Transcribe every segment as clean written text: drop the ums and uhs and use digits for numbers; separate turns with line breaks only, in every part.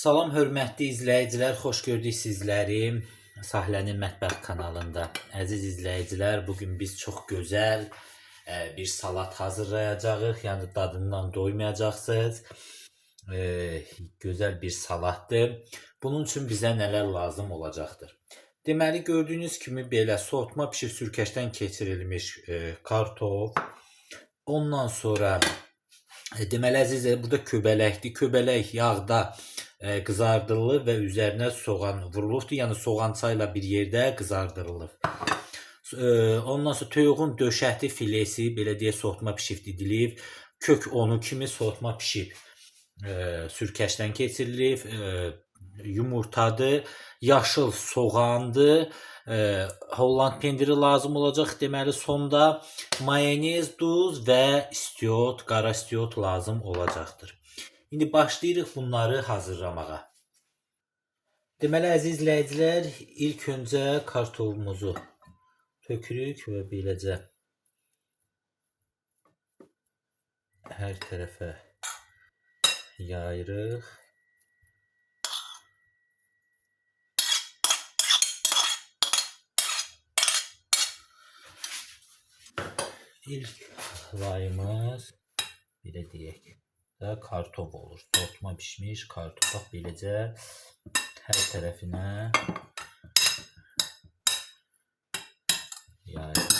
Salam hörmətli izləyicilər, xoş gördük sizləri Sahlənin Mətbəx kanalında. Əziz izləyicilər, bugün biz çox gözəl bir salat hazırlayacağıq. Yəni dadından doymayacaqsınız. Gözəl bir salatdır. Bunun üçün bizə nələr lazım olacaqdır? Deməli, gördüyünüz kimi belə soğutma bişir sürkəşdən keçirilmiş kartof. Ondan sonra deməli əzizlər, burada köbələkdir. Köbələk yağda qızardılır və üzərinə soğan vurulubdur. Yəni soğança ilə bir yerdə qızardırılır. Ondan sonra toyuğun döşəti filesi belə deyə soğutma bişib didilib. Kök onu kimi soğutma bişib sürkəşdən keçirilib. Yumurtadır, yaşıl soğandır, Holland pendiri lazım olacaq. Deməli sonda mayonez, duz və istiot, qara istiot lazım olacaqdır. İndi başlayırıq bunları hazırlamağa. Deməli əziz izləyicilər, ilk öncə kartofumuzu tökürük və beləcə hər tərəfə yayırıq. İlk layımız belə deyək də kartof olur. Soğutma pişmiş kartof beləcə hər tərəfinə yayırıq.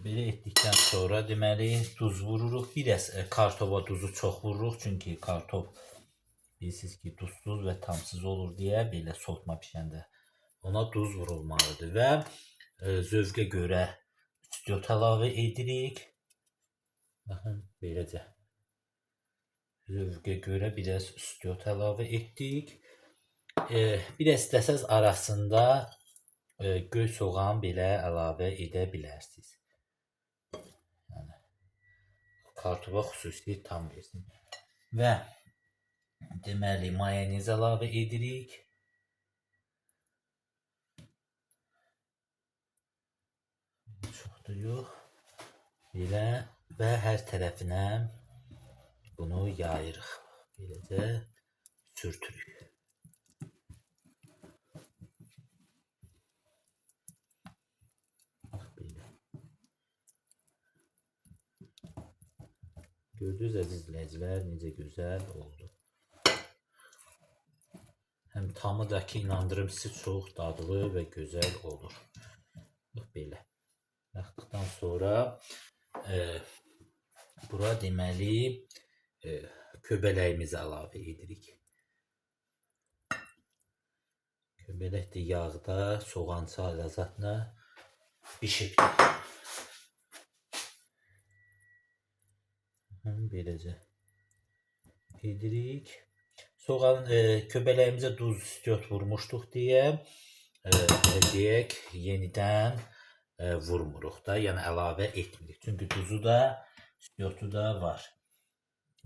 Belə etdikdən sonra deməli duz vururuq. Biraz kartofa duzu çox vururuq. Çünki kartof bilirsiniz ki duzsuz və tamsız olur deyə belə soğutma pişəndə ona duz vurulmalıdır və zövqə görə istiot əlavə edirik. Baxın, beləcə. Zövqə görə biraz istiot əlavə etdik. Bir istəsəz arasında göy soğan belə əlavə edə bilərsiniz. Yəni, kartofa xüsusi tam versin. Və deməli mayonez əlavə edirik. Çoxdur yox. Belə və hər tərəfinə bunu yayırıq. Beləcə sürtürük. Bax belə. Gördünüz əziz izləyicilər, necə gözəl oldu. Həm tamı da ki, inandırım sizi çox dadlı və gözəl olur. Bax belə. Baxdıqdan sonra bura deməli köbələyimizi əlavə edirik. Köbələk də yağda soğança ləzzətlə bişibdir. Beləcə edirik. Soğan köbələyimizə duz istiot vurmuşduq deyə deyək yenidən vurmuruq da, yəni əlavə etmirik. Çünki duzu da, istiotu da var.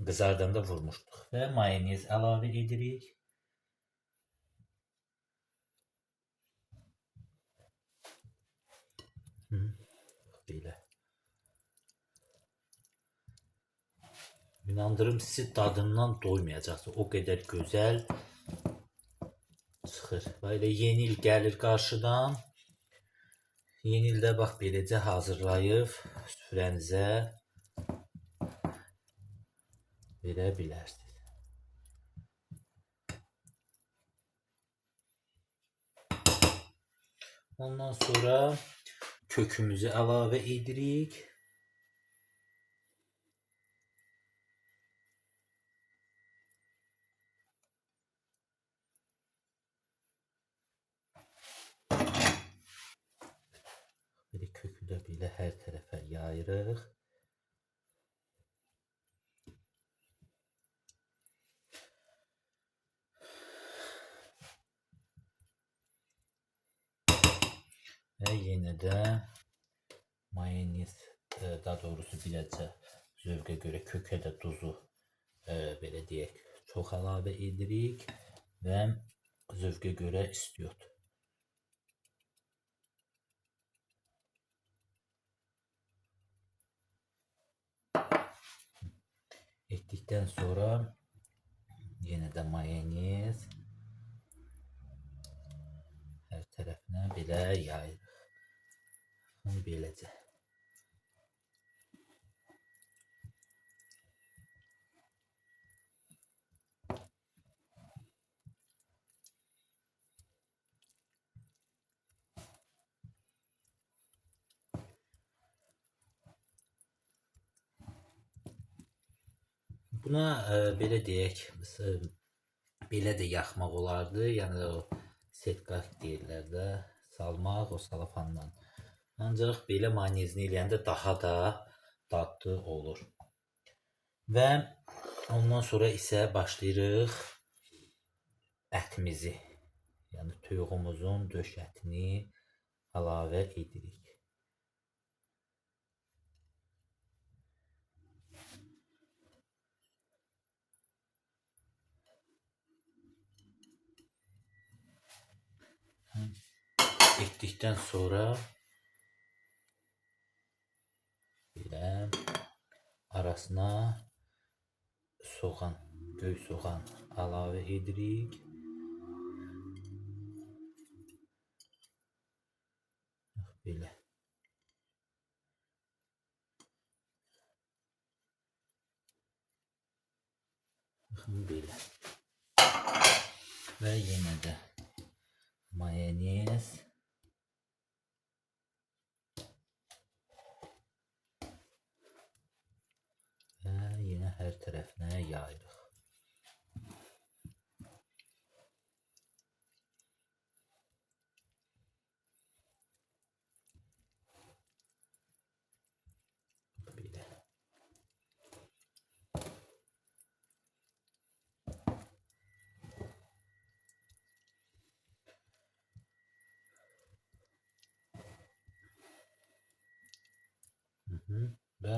Qızardanda vurmuşduq və mayonez əlavə edirik. Belə. İnandırım sizi dadından doymayacaqsınız. O qədər gözəl çıxır. Belə yeni il gəlir qarşıdan. Yeni ildə bax beləcə hazırlayıb süfrənizə verə bilərsiniz. Ondan sonra kökümüzü əlavə edirik. Belə kökü də belə hər tərəfə yayırıq. Və yenə də mayonez, daha doğrusu biləcə zövqə görə kökə də duzu belə deyək çox əlavə edirik və zövqə görə istiot. Etdikdən sonra Yenə də mayonez. Hər tərəfinə belə yayırıq. Beləcə. Buna belə deyək, belə də yaxmaq olardı. Yəni o setkak deyirlər də, salmaq o salafandan. Ancaq belə mayonezini eləyəndə daha da dadlı olur. Və ondan sonra isə başlayırıq ətimizi. Yəni toyuğumuzun döş ətini əlavə edirik. Etdikdən sonra belə arasına soğan, göy soğan əlavə edirik. Belə. Baxın belə. Və yenə də mayonez. Və yenə hər tərəfinə yayırıq. Belə. Və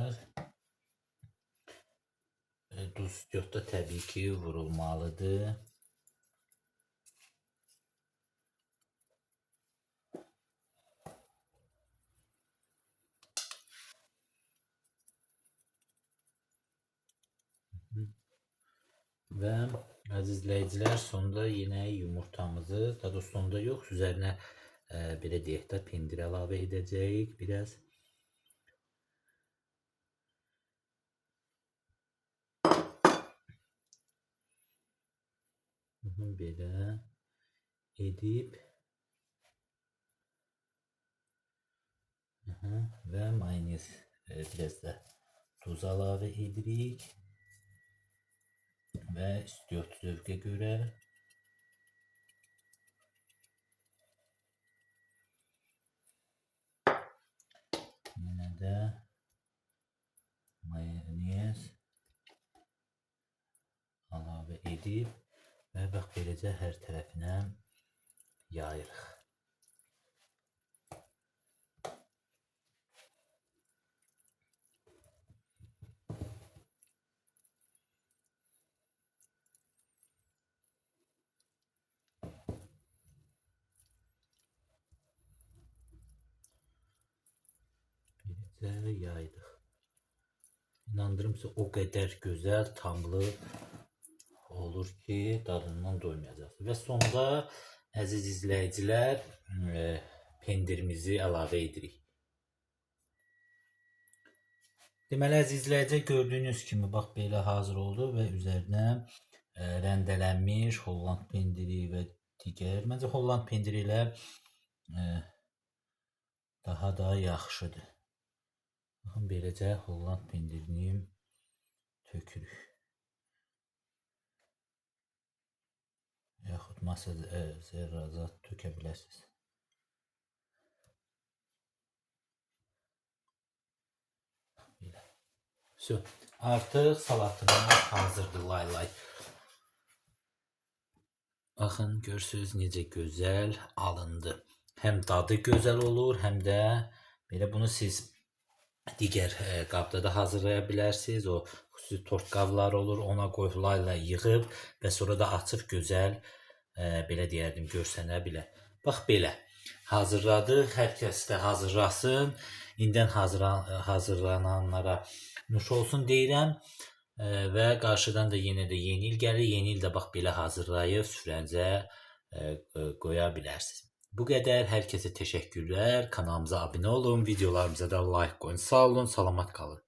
duz da təbii ki vurulmalıdır. Və əziz izləyicilər, sonda yenə yumurtamızı, daha da sonda yox, üzərinə belə deyək də pendir əlavə edəcəyik biraz. Belə edib və mayonez biraz da tuz əlavə edirik və istiot zövqə görə yenə də mayonez əlavə edib və bax beləcə hər tərəfinə yayırıq. Beləcə yaydıq. İnandırım sizə o qədər gözəl, tamlı olur ki, dadından doymayacaqsınız. Və sonda əziz izləyicilər pendirimizi əlavə edirik. Deməli əziz izləyicilər, gördüyünüz kimi bax belə hazır oldu və üzərinə rəndələnmiş Holland pendiri və digər. Məncə Holland pendiri ilə daha da yaxşıdır. Baxın beləcə Holland pendirini tökürük. Yaxud masa zərrazat tökə bilərsiniz. Belə. Artıq salatımız hazırdır, lay. Baxın, görürsünüz necə gözəl alındı. Həm dadı gözəl olur, həm də belə bunu siz digər qabda da hazırlaya bilərsiniz. O xüsusi tort qabları olur, ona qoyub layla yığıb və sonra da açıb gözəl belə deyərdim görsənə bilər. Bax belə hazırladıq. Hər kəs də hazırlasın. İndən hazırlananlara nuş olsun deyirəm. Və qarşıdan da yenə də yeni il gəlir. Yeni ildə bax belə hazırlayıb süfrənizə qoya bilərsiniz. Bu qədər. Hər kəsə təşəkkürlər. Kanalımıza abunə olun, videolarımıza da like qoyun. Sağ olun, salamat qalın.